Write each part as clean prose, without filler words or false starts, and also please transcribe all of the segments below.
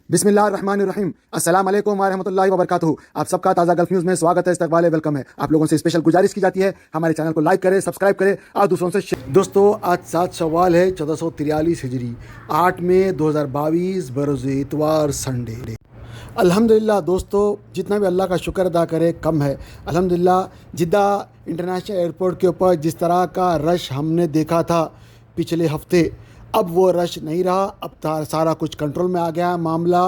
बिस्मिल्लाहिर्रहमानिर्रहीम। अस्सलाम वालेकुम व रहमतुल्लाहि व बरकातुहू। आप सबका ताज़ा गल्फ न्यूज़ में स्वागत है, इस्तकबाल है, वेलकम है। आप लोगों से स्पेशल गुजारिश की जाती है, हमारे चैनल को लाइक करें, सब्सक्राइब करें और दूसरों से शेयर। दोस्तों, आज 7 शव्वाल है 1443 हिजरी, 8 मई 2022 बरोज़ इतवार, संडे। अल्हम्दुलिल्लाह दोस्तों, जितना भी अल्लाह का शुक्र अदा करे कम है। अल्हम्दुलिल्लाह जिद्दा इंटरनेशनल एयरपोर्ट के ऊपर जिस तरह का रश हमने देखा था पिछले हफ्ते, अब वो रश नहीं रहा। अब सारा कुछ कंट्रोल में आ गया है मामला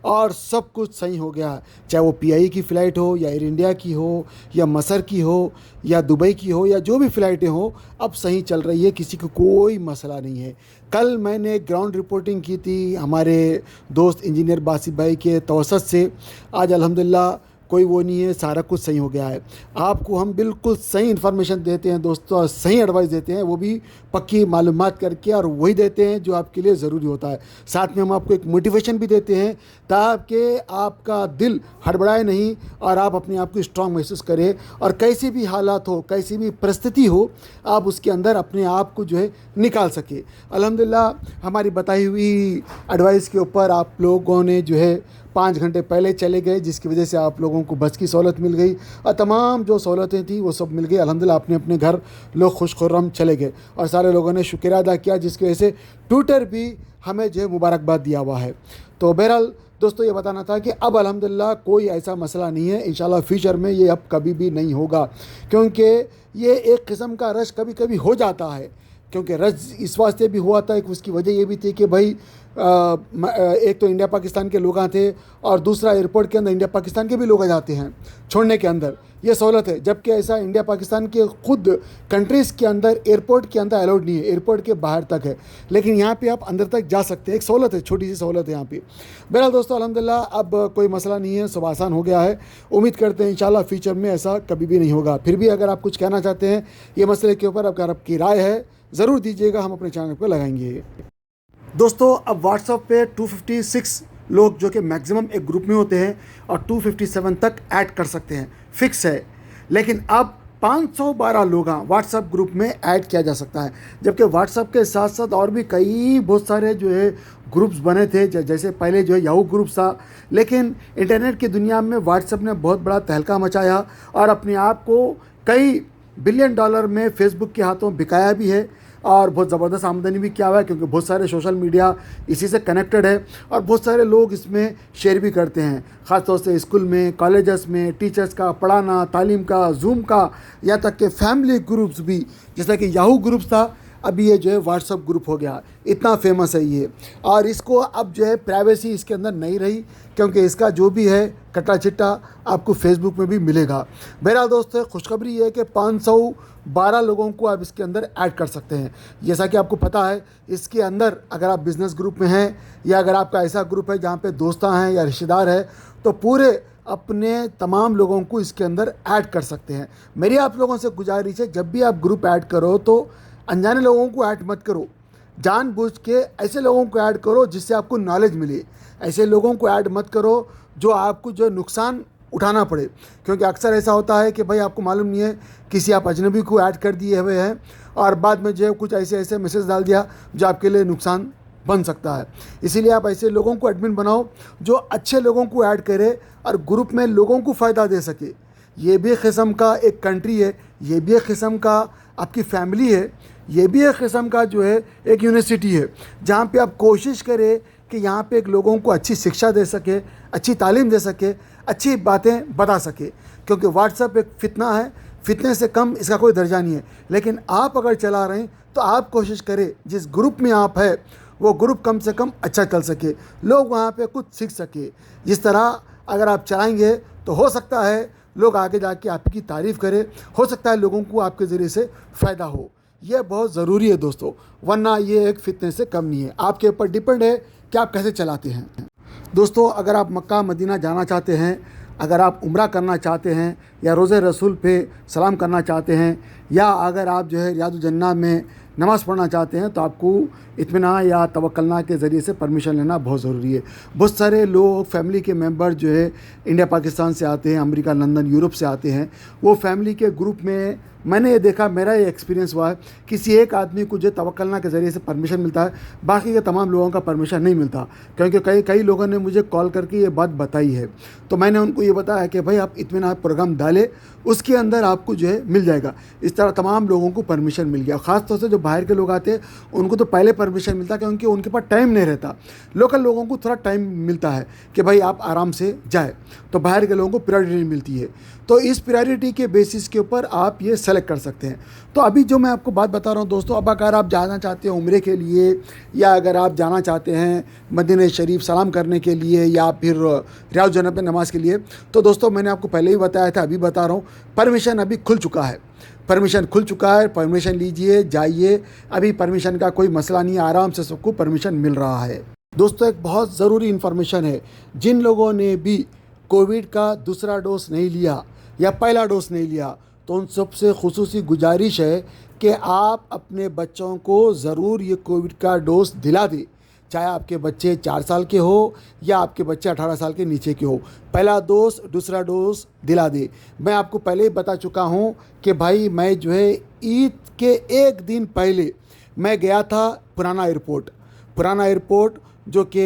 और सब कुछ सही हो गया है। चाहे वो पीआई की फ़्लाइट हो या एयर इंडिया की हो या मसर की हो या दुबई की हो या जो भी फ़्लाइटें हो, अब सही चल रही है, किसी को कोई मसला नहीं है। कल मैंने ग्राउंड रिपोर्टिंग की थी हमारे दोस्त इंजीनियर बासित भाई के तवसत से। आज अल्हम्दुलिल्लाह कोई वो नहीं है, सारा कुछ सही हो गया है। आपको हम बिल्कुल सही इन्फॉर्मेशन देते हैं दोस्तों, और सही एडवाइस देते हैं, वो भी पक्की मालूमात करके, और वही देते हैं जो आपके लिए ज़रूरी होता है। साथ में हम आपको एक मोटिवेशन भी देते हैं ताकि आपका दिल हड़बड़ाए नहीं और आप अपने आप को स्ट्रांग महसूस करें, और कैसी भी हालात हो, कैसी भी परिस्थिति हो, आप उसके अंदर अपने आप को जो है निकाल सके। अल्हम्दुलिल्लाह हमारी बताई हुई एडवाइस के ऊपर आप लोगों ने जो है 5 घंटे पहले चले गए, जिसकी वजह से आप लोगों को बस की सहूलत मिल गई और तमाम जो सहूलतें थी वो सब मिल गई। अल्हम्दुलिल्लाह अपने अपने घर लोग खुश खुर्रम चले गए और सारे लोगों ने शुक्रिया अदा किया, जिसकी वजह से ट्विटर भी हमें जो है मुबारकबाद दिया हुआ है। तो बहरहाल दोस्तों, ये बताना था कि अब अल्हम्दुलिल्लाह कोई ऐसा मसला नहीं है। इंशाल्लाह फ्यूचर में ये अब कभी भी नहीं होगा, क्योंकि ये एक किस्म का रश कभी कभी हो जाता है। क्योंकि रश इस वास्ते भी हुआ था, एक उसकी वजह ये भी थी कि भाई एक तो इंडिया पाकिस्तान के लोग थे और दूसरा एयरपोर्ट के अंदर इंडिया पाकिस्तान के भी लोग आ जाते हैं छोड़ने के अंदर, ये सहूलत है। जबकि ऐसा इंडिया पाकिस्तान के खुद कंट्रीज़ के अंदर एयरपोर्ट के अंदर अलाउड नहीं है, एयरपोर्ट के बाहर तक है, लेकिन यहाँ पे आप अंदर तक जा सकते हैं। एक सहूलत है, छोटी सी सहूलत है यहाँ पे। बहरहाल दोस्तों, अल्हम्दुलिल्लाह अब कोई मसला नहीं है, सब आसान हो गया है। उम्मीद करते हैं इंशाल्लाह फ्यूचर में ऐसा कभी भी नहीं होगा। फिर भी अगर आप कुछ कहना चाहते हैं ये मसले के ऊपर, अगर आपकी राय है ज़रूर दीजिएगा, हम अपने चैनल पर लगाएंगे। दोस्तों, अब व्हाट्सएप पे 256 लोग जो कि मैक्सिमम एक ग्रुप में होते हैं और 257 तक ऐड कर सकते हैं, फिक्स है। लेकिन अब 512 लोग व्हाट्सएप ग्रुप में ऐड किया जा सकता है, जबकि व्हाट्सएप के साथ साथ और भी कई बहुत सारे जो है ग्रुप्स बने थे। जैसे पहले जो है याहू ग्रुप था, लेकिन इंटरनेट की दुनिया में व्हाट्सएप ने बहुत बड़ा तहलका मचाया और अपने आप को कई बिलियन डॉलर में फेसबुक के हाथों बिकाया भी है और बहुत ज़बरदस्त आमदनी भी किया हुआ है, क्योंकि बहुत सारे सोशल मीडिया इसी से कनेक्टेड है और बहुत सारे लोग इसमें शेयर भी करते हैं। ख़ास तौर से स्कूल में, कॉलेजेस में, टीचर्स का पढ़ाना, तालीम का, जूम का, यहाँ तक कि फैमिली ग्रुप्स भी, जैसा कि याहू ग्रुप्स था, अभी ये जो है व्हाट्सएप ग्रुप हो गया। इतना फेमस है ये, और इसको अब जो है प्राइवेसी इसके अंदर नहीं रही, क्योंकि इसका जो भी है कटा चिट्टा आपको फेसबुक में भी मिलेगा। बहरहाल दोस्तों, खुशखबरी ये है कि 512 लोगों को आप इसके अंदर ऐड कर सकते हैं। जैसा कि आपको पता है, इसके अंदर अगर आप बिज़नेस ग्रुप में हैं या अगर आपका ऐसा ग्रुप है जहाँ पे दोस्त हैं या रिश्तेदार हैं, तो पूरे अपने तमाम लोगों को इसके अंदर ऐड कर सकते हैं। मेरी आप लोगों से गुजारिश है, जब भी आप ग्रुप ऐड करो तो अनजाने लोगों को ऐड मत करो, जानबूझ के ऐसे लोगों को ऐड करो जिससे आपको नॉलेज मिले। ऐसे लोगों को ऐड मत करो जो आपको जो नुकसान उठाना पड़े, क्योंकि अक्सर ऐसा होता है कि भाई आपको मालूम नहीं है, किसी आप अजनबी को ऐड कर दिए हुए हैं और बाद में जो है कुछ ऐसे ऐसे मैसेज डाल दिया जो आपके लिए नुकसान बन सकता है। इसीलिए आप ऐसे लोगों को एडमिन बनाओ जो अच्छे लोगों को ऐड करे और ग्रुप में लोगों को फ़ायदा दे सके। ये भी किस्म का एक कंट्री है, ये भी एक किस्म का आपकी फैमिली है, ये भी एक किस्म का जो है एक यूनिवर्सिटी है, जहाँ पे आप कोशिश करें कि यहाँ पे एक लोगों को अच्छी शिक्षा दे सके, अच्छी तालीम दे सके, अच्छी बातें बता सके। क्योंकि व्हाट्सएप एक फितना है, फितने से कम इसका कोई दर्जा नहीं है। लेकिन आप अगर चला रहे हैं तो आप कोशिश करें जिस ग्रुप में आप है वो ग्रुप कम से कम अच्छा चल सके, लोग वहाँ पे कुछ सीख सके। जिस तरह अगर आप चलाएँगे तो हो सकता है लोग आगे जाके आपकी तारीफ़ करें, हो सकता है लोगों को आपके ज़रिए से फ़ायदा हो। यह बहुत ज़रूरी है दोस्तों, वरना ये एक फितने से कम नहीं है। आपके ऊपर डिपेंड है कि आप कैसे चलाते हैं। दोस्तों, अगर आप मक्का मदीना जाना चाहते हैं, अगर आप उम्रा करना चाहते हैं या रोज़े रसूल पे सलाम करना चाहते हैं, या अगर आप जो है रियादुल जन्ना में नमाज़ पढ़ना चाहते हैं, तो आपको इत्मीनान या तवक्कुलना के ज़रिए से परमिशन लेना बहुत ज़रूरी है। बहुत सारे लोग फैमिली के मेंबर जो है इंडिया पाकिस्तान से आते हैं, अमेरिका, लंदन, यूरोप से आते हैं। वो फैमिली के ग्रुप में मैंने ये देखा, मेरा ये एक्सपीरियंस हुआ है, किसी एक आदमी को जो तवक्कुलना के ज़रिए से परमिशन मिलता है, बाकी के तमाम लोगों का परमिशन नहीं मिलता। क्योंकि कई लोगों ने मुझे कॉल करके ये बात बताई है, तो मैंने उनको ये बताया कि भाई आप इत्मीनान प्रोग्राम डालें, उसके अंदर आपको जो है मिल जाएगा। इस तरह तमाम लोगों को परमिशन मिल गया। ख़ास तौर से जो बाहर के लोग आते हैं उनको तो पहले परमिशन मिलता है, क्योंकि उनके पास टाइम नहीं रहता। लोकल लोगों को थोड़ा टाइम मिलता है कि भाई आप आराम से जाए, तो बाहर के लोगों को प्रायोरिटी मिलती है। तो इस प्रायोरिटी के बेसिस के ऊपर आप ये सेलेक्ट कर सकते हैं। तो अभी जो मैं आपको बात बता रहा हूँ दोस्तों, अब अगर आप जाना चाहते हैं उम्रे के लिए, या अगर आप जाना चाहते हैं मदीना शरीफ सलाम करने के लिए, या फिर रियादुल जन्ना पे नमाज़ के लिए, तो दोस्तों मैंने आपको पहले ही बताया था, अभी बता रहा हूँ, परमिशन अभी खुल चुका है। परमिशन खुल चुका है, परमिशन लीजिए, जाइए। अभी परमिशन का कोई मसला नहीं है, आराम से सबको परमिशन मिल रहा है। दोस्तों एक बहुत ज़रूरी इन्फॉर्मेशन है, जिन लोगों ने भी कोविड का दूसरा डोज नहीं लिया या पहला डोज नहीं लिया, तो उन सबसे खुसूसी गुजारिश है कि आप अपने बच्चों को ज़रूर ये कोविड का डोज दिला दें। चाहे आपके बच्चे 4 साल के हो या आपके बच्चे 18 साल के नीचे के हो, पहला डोज दूसरा डोज दिला दे। मैं आपको पहले ही बता चुका हूँ कि भाई मैं जो है ईद के एक दिन पहले मैं गया था पुराना एयरपोर्ट जो कि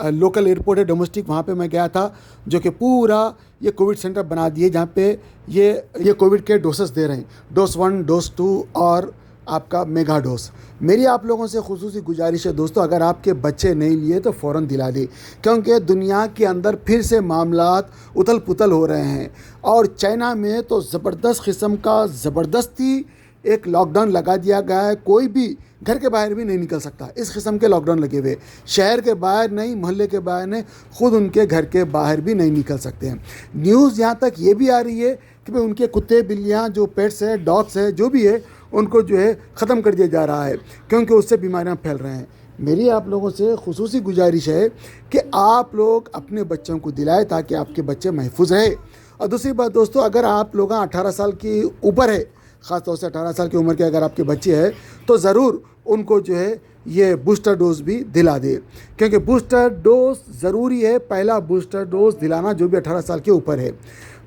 लोकल एयरपोर्ट है, डोमेस्टिक, वहाँ पे मैं गया था, जो कि पूरा ये कोविड सेंटर बना दिए, जहाँ पे ये कोविड के डोसेस दे रहे हैं, डोज 1, डोज 2 और आपका मेगा डोज। मेरी आप लोगों से खुसूसी गुजारिश है दोस्तों, अगर आपके बच्चे नहीं लिए तो फ़ौरन दिला दें, क्योंकि दुनिया के अंदर फिर से मामलात उथल पुथल हो रहे हैं। और चाइना में तो ज़बरदस्त किस्म का ज़बरदस्ती एक लॉकडाउन लगा दिया गया है। कोई भी घर के बाहर भी नहीं निकल सकता, इस किस्म के लॉकडाउन लगे हुए। शहर के बाहर नहीं, मोहल्ले के बाहर नहीं, ख़ुद उनके घर के बाहर भी नहीं निकल सकते हैं। न्यूज़ यहाँ तक ये भी आ रही है कि भाई उनके कुत्ते बिल्लियाँ जो पेट्स है, डॉग्स है, जो भी है, उनको जो है ख़त्म कर दिया जा रहा है, क्योंकि उससे बीमारियाँ फैल रहे हैं। मेरी आप लोगों से खुसूसी गुजारिश है कि आप लोग अपने बच्चों को दिलाएं, ताकि आपके बच्चे महफूज रहे। और दूसरी बात दोस्तों, अगर आप लोग 18 साल की ऊपर है, ख़ास तौर से 18 साल की उम्र के अगर आपके बच्चे हैं, तो ज़रूर उनको जो है ये बूस्टर डोज भी दिला दे, क्योंकि बूस्टर डोज ज़रूरी है। पहला बूस्टर डोज दिलाना जो भी 18 साल के ऊपर है।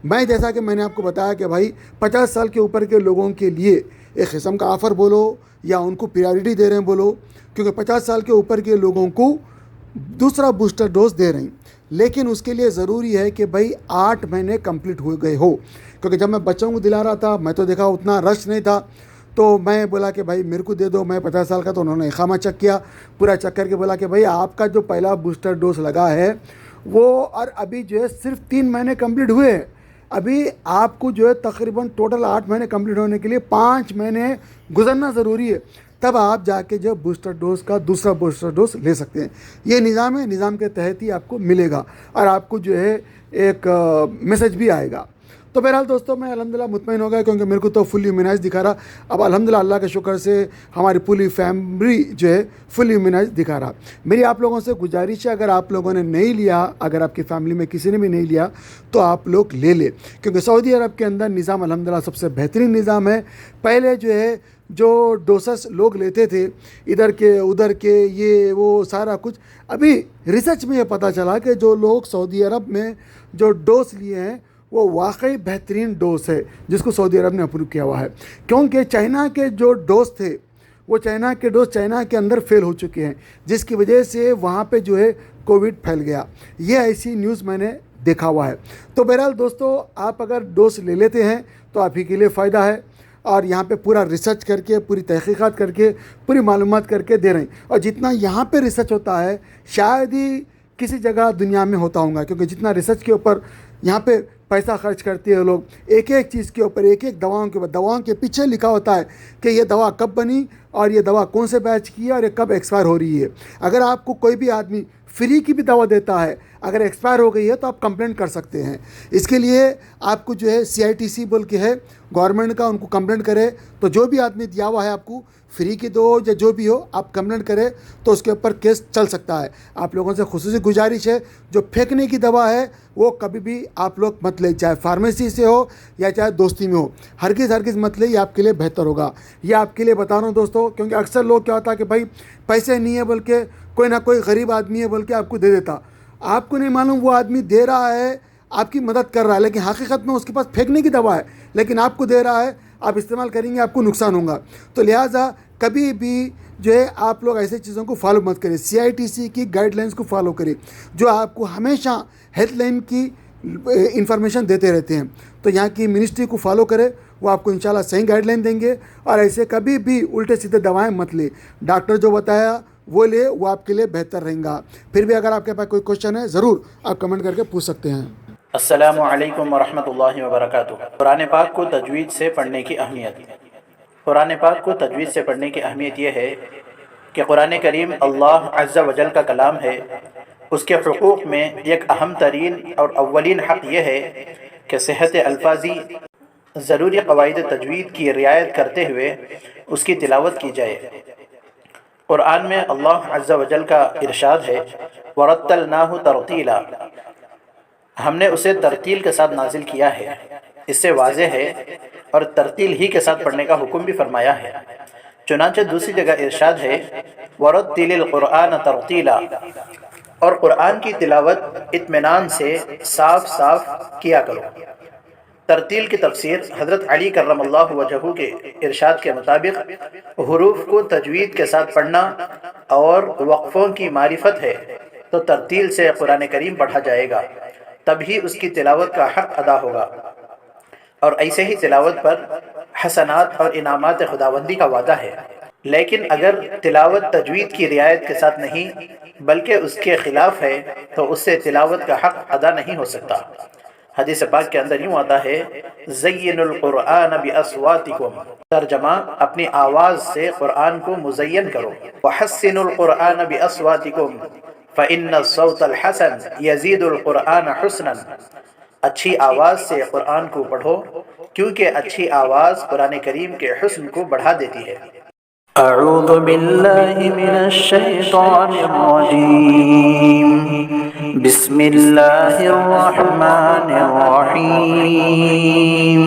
मैं जैसा कि मैंने आपको बताया कि भाई 50 साल के ऊपर के लोगों के लिए एक किस्म का ऑफ़र बोलो या उनको प्रायोरिटी दे रहे हैं बोलो, क्योंकि 50 साल के ऊपर के लोगों को दूसरा बूस्टर डोज दे रहे हैं। लेकिन उसके लिए ज़रूरी है कि भाई 8 महीने कंप्लीट हो गए हो, क्योंकि जब मैं बच्चों को दिला रहा था, मैं तो देखा उतना रश नहीं था, तो मैं बोला कि भाई मेरे को दे दो, मैं 50 साल का, तो उन्होंने इकामा चेक किया, पूरा चेक करके बोला कि भाई आपका जो पहला बूस्टर डोज लगा है वो, और अभी जो है सिर्फ 3 महीने कंप्लीट हुए हैं। अभी आपको जो है तकरीबन टोटल 8 महीने कंप्लीट होने के लिए 5 महीने गुजरना ज़रूरी है, तब आप जाके जो बूस्टर डोज का दूसरा बूस्टर डोज ले सकते हैं। ये निज़ाम है, निज़ाम के तहत ही आपको मिलेगा और आपको जो है एक मैसेज भी आएगा। तो बहरहाल दोस्तों, मैं अल्हम्दुलिल्लाह मुतमईन हो गया, क्योंकि मेरे को तो फुल इम्यूनाइज दिखा रहा। अब अल्हम्दुलिल्लाह अल्लाह के शुक्र से हमारी पूरी फैमिली जो है फुल इम्यूनाइज दिखा रहा। मेरी आप लोगों से गुजारिश है, अगर आप लोगों ने नहीं लिया, अगर आपकी फैमिली में किसी ने भी नहीं लिया, तो आप लोग ले लें, क्योंकि सऊदी अरब के अंदर निज़ाम अल्हम्दुलिल्लाह सबसे बेहतरीन निज़ाम है। पहले जो है जो डोसेस लोग लेते थे इधर के उधर के, ये वो सारा कुछ, अभी रिसर्च में ये पता चला कि जो लोग सऊदी अरब में जो डोज लिए हैं वो वाकई बेहतरीन डोज है, जिसको सऊदी अरब ने अप्रूव किया हुआ है। क्योंकि चाइना के जो डोज थे वो चाइना के डोज चाइना के अंदर फेल हो चुके हैं, जिसकी वजह से वहाँ पे जो है कोविड फैल गया। ये ऐसी न्यूज़ मैंने देखा हुआ है। तो बहरहाल दोस्तों, आप अगर डोज ले लेते हैं तो आप ही के लिए फ़ायदा है, और यहाँ पे पूरा रिसर्च करके, पूरी तहकीकात करके, पूरी मालूमात करके दे रहे हैं। और जितना यहाँ पे रिसर्च होता है शायद ही किसी जगह दुनिया में होता होगा, क्योंकि जितना रिसर्च के ऊपर यहाँ पे पैसा खर्च करते हैं लोग, एक एक चीज़ के ऊपर, एक एक दवाओं के ऊपर, दवाओं के पीछे लिखा होता है कि ये दवा कब बनी और ये दवा कौन से बैच की है और ये कब एक्सपायर हो रही है। अगर आपको कोई भी आदमी फ्री की भी दवा देता है, अगर एक्सपायर हो गई है तो आप कंप्लेंट कर सकते हैं। इसके लिए आपको जो है CITC बोल के है गवर्नमेंट का, उनको कंप्लेंट करें तो जो भी आदमी दिया हुआ है आपको फ्री की दो या जो भी हो, आप कंप्लेंट करें तो उसके ऊपर केस चल सकता है। आप लोगों से खुसूसी गुजारिश है, जो फेंकने की दवा है वो कभी भी आप लोग मत ले, चाहे फार्मेसी से हो या चाहे दोस्ती में हो, हरगिज़ मत ले, ये आपके लिए बेहतर होगा। ये आपके लिए बता रहा हूँ दोस्तों, क्योंकि अक्सर लोग क्या होता है कि भाई पैसे नहीं है बोल के कोई ना कोई गरीब आदमी है बोल के आपको दे देता, आपको नहीं मालूम वो आदमी दे रहा है, आपकी मदद कर रहा है, लेकिन हकीकत में उसके पास फेंकने की दवा है, लेकिन आपको दे रहा है, आप इस्तेमाल करेंगे आपको नुकसान होगा। तो लिहाजा कभी भी जो है आप लोग ऐसे चीज़ों को फॉलो मत करें, CITC की गाइडलाइंस को फॉलो करें, जो आपको हमेशा हेल्पलाइन की इंफॉर्मेशन देते रहते हैं। तो यहाँ की मिनिस्ट्री को फॉलो करें, वो आपको इंशाल्लाह सही गाइडलाइन देंगे। और ऐसे कभी भी उल्टे सीधे दवाएं मत ले, डॉक्टर जो बताया वो ले, वो आपके लिए बेहतर रहेगा। फिर भी अगर आपके पास कोई क्वेश्चन है ज़रूर आप कमेंट करके पूछ सकते हैं। अस्सलामु अलैकुम वरहमतुल्लाहि वबरकातुहू। कुरान पाक को तजवीद से पढ़ने की अहमियत। कुरान पाक को तजवीद से पढ़ने की अहमियत यह है कि कुरान करीम अल्लाह अज़्ज़ा वजल का कलाम है। उसके हुकूक़ में एक अहम तरीन और अव्वलीन हक़ यह है कि सेहत अल्फाजी ज़रूरी क़वाइद तजवीद की रियायत करते हुए उसकी तिलावत की जाए। कुरान में अल्लाह अज़्ज़ा वजल का इरशाद है, वरत्तलनाहु तरतीला, हमने उसे तरतील के साथ नाजिल किया है। इससे वाज़ेह है और तरतील ही के साथ पढ़ने का हुक्म भी फरमाया है। चुनांचे दूसरी जगह इरशाद है, वरत्तिलिल कुरआन तरतीला, और कुरान की तिलावत इत्मीनान से साफ साफ किया करो। तरतील की तफसीर हज़रत अली कर्रमल्लाहु वजहू के इरशाद के मुताबिक हुरूफ को तजवीद के साथ पढ़ना और वक्फ़ों की मारिफत है, तो तरतील से कुरान करीम पढ़ा जाएगा, तभी उसकी तिलावत का हक़ अदा होगा। और ऐसे ही तिलावत पर हसनात और इनामात खुदावंदी का वादा है। लेकिन अगर तिलावत तजवीद की रियायत के साथ नहीं बल्कि उसके ख़िलाफ़ है तो उससे तिलावत का हक़ अदा नहीं हो सकता। हदीस पाक के अंदर यूँ आता है, ज़य्यिनुल कुरआन बिअस्वातिकुम, तर्जमा अपनी आवाज़ से कुरान को मुज़य्यन करो। वहस्सिनुल कुरआन बिअस्वातिकुम फ़इन्न सौतल हसन यज़ीदुल कुरआन हुस्नन, अच्छी आवाज़ से कुरान को पढ़ो क्योंकि अच्छी आवाज़ कुरान करीम के हुस्न को बढ़ा देती है। अऊज़ु बिल्लाहि मिनश शैतानिर रजीम, बिस्मिल्लाहिर रहमानिर रहीम,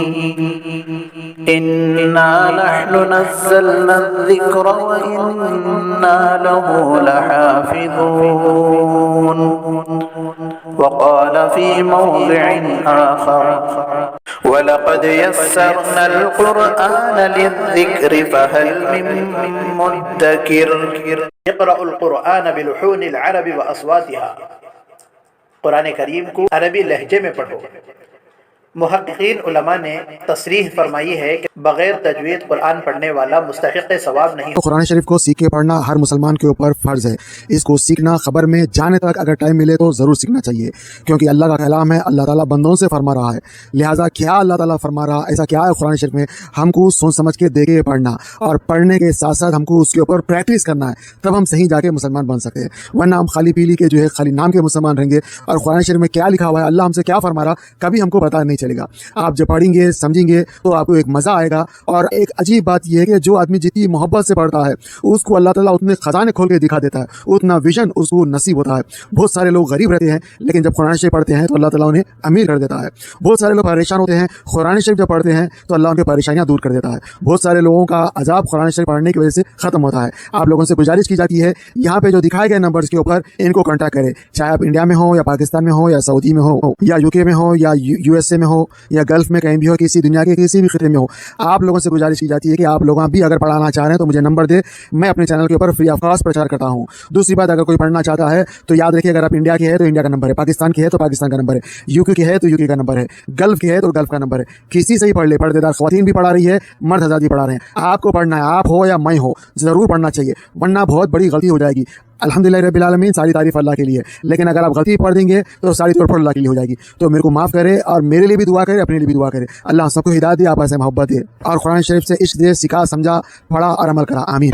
इन्ना नहनु नज़्ज़लना ज़िक्र व इन्ना लहु लहाफ़िज़ून। वक़ाल फ़ी मौज़िइन आख़र, वलक़द यस्सरनल क़ुरआन लिज़्ज़िक्रि फ़हल मिन मुद्दकिर। इक़रउल क़ुरआन बिलुहूनिल अरबि व अस्वातिहा, कुरान करीम को अरबी लहजे में पढ़ो। मुहक्किकीन उलमा ने तसरीह फरमाई है कि बगैर तजवीद कुरान पढ़ने वाला मुस्तहिक़ सवाब नहीं। तो कुरान शरीफ को सीख के पढ़ना हर मुसलमान के ऊपर फ़र्ज़ है। इसको सीखना खबर में जाने तक अगर टाइम मिले तो ज़रूर सीखना चाहिए, क्योंकि अल्लाह का कलाम है, अल्लाह ताला बंदों से फरमा रहा है। लिहाजा क्या अल्लाह ताला फरमा रहा, ऐसा क्या है कुरान शरीफ में, हमको सोच समझ के देख के पढ़ना और पढ़ने के साथ साथ हमको उसके ऊपर प्रैक्टिस करना है, तब हम सही जाके मुसलमान बन सकते हैं। वरना हम खाली पीली के जो है खाली नाम के मुसलमान रहेंगे और कुरान शरीफ में क्या लिखा हुआ है, अल्लाह हमसे क्या फरमा रहा, कभी हमको पता नहीं चलेगा। आप जब पढ़ेंगे समझेंगे तो आपको एक मज़ा आएगा। और एक अजीब बात यह है कि जो आदमी जितनी मोहब्बत से पढ़ता है उसको अल्लाह ताला उतने खजाने खोल के दिखा देता है, उतना विजन उसको नसीब होता है। बहुत सारे लोग गरीब रहते हैं लेकिन जब कुरान शरीफ पढ़ते हैं तो अल्लाह ताला उन्हें अमीर कर देता है। बहुत सारे लोग परेशान होते हैं, कुरान शरीफ जब पढ़ते हैं तो अल्लाह उनकी परेशानियां दूर कर देता है। बहुत सारे लोगों का अजाब कुरान शरीफ पढ़ने की वजह से ख़त्म होता है। आप लोगों से गुजारिश की जाती है, यहाँ पे जो दिखाए गए नंबर्स के ऊपर इनको कॉन्टैक्ट करें, चाहे आप इंडिया में हो या पाकिस्तान में हो या सऊदी में हो या UK में हो या USA में हो या गल्फ में कहीं भी हो, किसी दुनिया के किसी भी खिते में हो। आप लोगों से गुजारिश की जाती है कि आप लोग भी अगर पढ़ाना चाह रहे हैं तो मुझे नंबर दे, मैं अपने चैनल के ऊपर फ्री ऑफ कॉस्ट प्रचार करता हूँ। दूसरी बात, अगर कोई पढ़ना चाहता है तो याद रखिए, अगर आप इंडिया के हैं तो इंडिया का नंबर है, पाकिस्तान के है तो पाकिस्तान का नंबर है, UK के है तो UK का नंबर है, गल्फ के है तो गल्फ का नंबर है। किसी से ही पढ़ ले, पर्देदार ख़वातीन भी पढ़ा रही है, मर्द हज़रात भी पढ़ा रहे हैं। आपको पढ़ना है, आप हो या मैं हो, ज़रूर पढ़ना चाहिए, वरना बहुत बड़ी गलती हो जाएगी। अल्हम्दुलिल्लाह रब्बिल आलमीन, सारी तारीफ़ अल्लाह के लिए, लेकिन अगर आप गलती पढ़ देंगे तो सारी तौर पर अल्लाह के लिए हो जाएगी। तो मेरे को माफ़ करे और मेरे लिए भी दुआ करे, अपने लिए भी दुआ करे। अल्लाह सबको हिदायत दे, आपस में मोहब्बत दे और कुरान शरीफ से इश्क दे, सिखा, समझा, पढ़ा और अमल करा। आमीन।